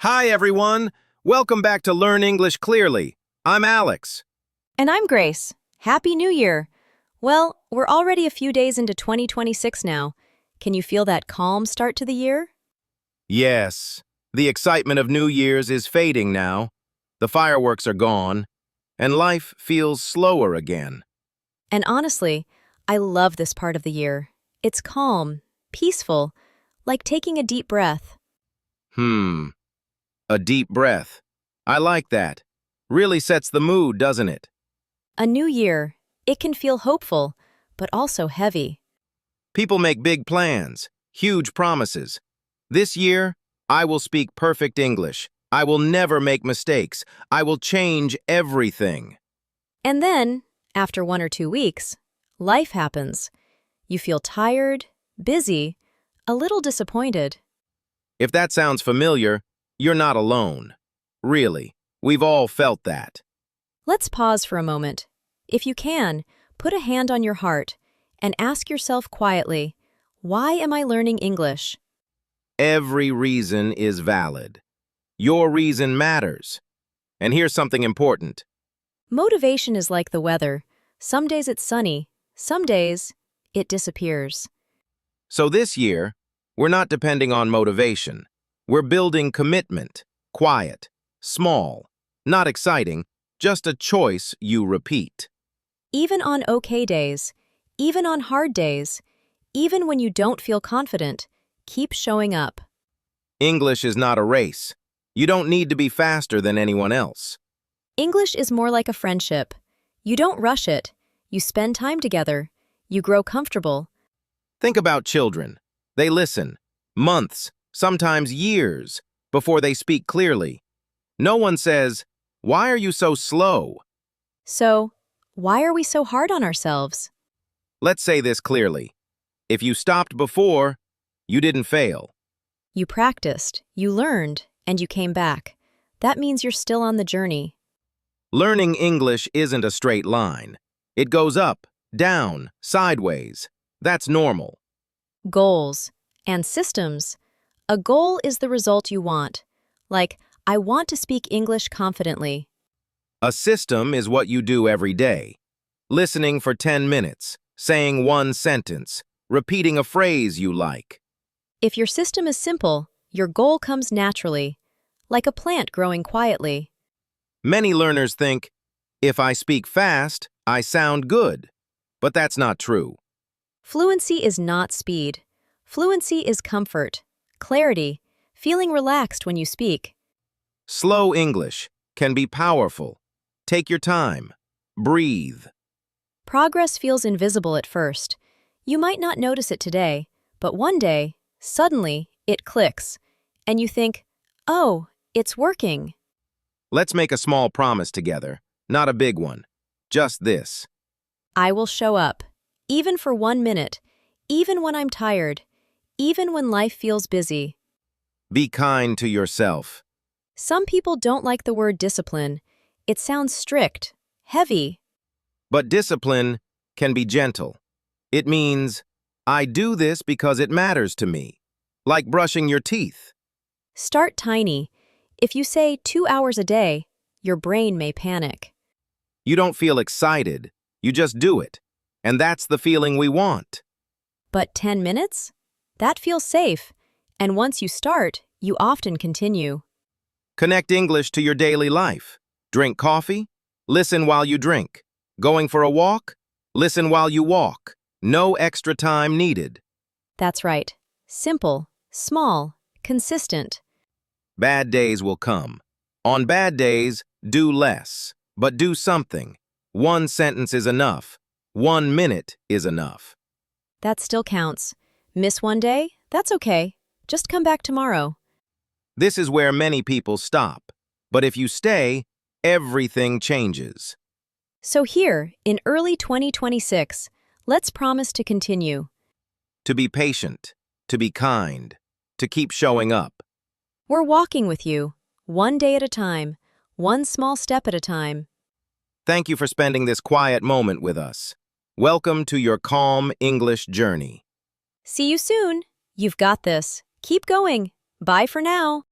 Hi, everyone. Welcome back to Learn English Clearly. I'm Alex. And I'm Grace. Happy New Year! Well, we're already a few days into 2026 now. Can you feel that calm start to the year? Yes, the excitement of New Year's is fading now. The fireworks are gone, and life feels slower again. And honestly, I love this part of the year. It's calm, peaceful, like taking a deep breath. A deep breath. I like that. Really sets the mood, doesn't it? A new year. It can feel hopeful, but also heavy. People make big plans, huge promises. This year, I will speak perfect English. I will never make mistakes. I will change everything. And then, after 1 or 2 weeks, life happens. You feel tired, busy, a little disappointed. If that sounds familiar, you're not alone. Really, we've all felt that. Let's pause for a moment. If you can, put a hand on your heart and ask yourself quietly, why am I learning English? Every reason is valid. Your reason matters. And here's something important. Motivation is like the weather. Some days it's sunny, some days it disappears. So this year, we're not depending on motivation. We're building commitment, quiet, small, not exciting, just a choice you repeat. Even on okay days, even on hard days, even when you don't feel confident, keep showing up. English is not a race. You don't need to be faster than anyone else. English is more like a friendship. You don't rush it. You spend time together. You grow comfortable. Think about children. They listen, months, sometimes years, before they speak clearly. No one says, "Why are you so slow?" So, why are we so hard on ourselves? Let's say this clearly. If you stopped before, you didn't fail. You practiced, you learned, and you came back. That means you're still on the journey. Learning English isn't a straight line. It goes up, down, sideways. That's normal. Goals and systems. A goal is the result you want. Like, I want to speak English confidently. A system is what you do every day. Listening for 10 minutes, saying one sentence, repeating a phrase you like. If your system is simple, your goal comes naturally, like a plant growing quietly. Many learners think, if I speak fast, I sound good. But that's not true. Fluency is not speed. Fluency is comfort, clarity, feeling relaxed when you speak. Slow English can be powerful. Take your time. Breathe. Progress feels invisible at first. You might not notice it today, but one day, suddenly, it clicks, and you think, oh, it's working. Let's make a small promise together, not a big one. Just this. I will show up, even for 1 minute, even when I'm tired, even when life feels busy. Be kind to yourself. Some people don't like the word discipline. It sounds strict, heavy. But discipline can be gentle. It means, I do this because it matters to me. Like brushing your teeth. Start tiny. If you say 2 hours a day, your brain may panic. You don't feel excited. You just do it. And that's the feeling we want. But 10 minutes? That feels safe. And once you start, you often continue. Connect English to your daily life. Drink coffee? Listen while you drink. Going for a walk? Listen while you walk. No extra time needed. That's right. Simple, small, consistent. Bad days will come. On bad days, do less. But do something. One sentence is enough. 1 minute is enough. That still counts. Miss one day? That's okay. Just come back tomorrow. This is where many people stop. But if you stay, everything changes. So here, in early 2026, let's promise to continue. To be patient, to be kind, to keep showing up. We're walking with you, one day at a time, one small step at a time. Thank you for spending this quiet moment with us. Welcome to your calm English journey. See you soon. You've got this. Keep going. Bye for now.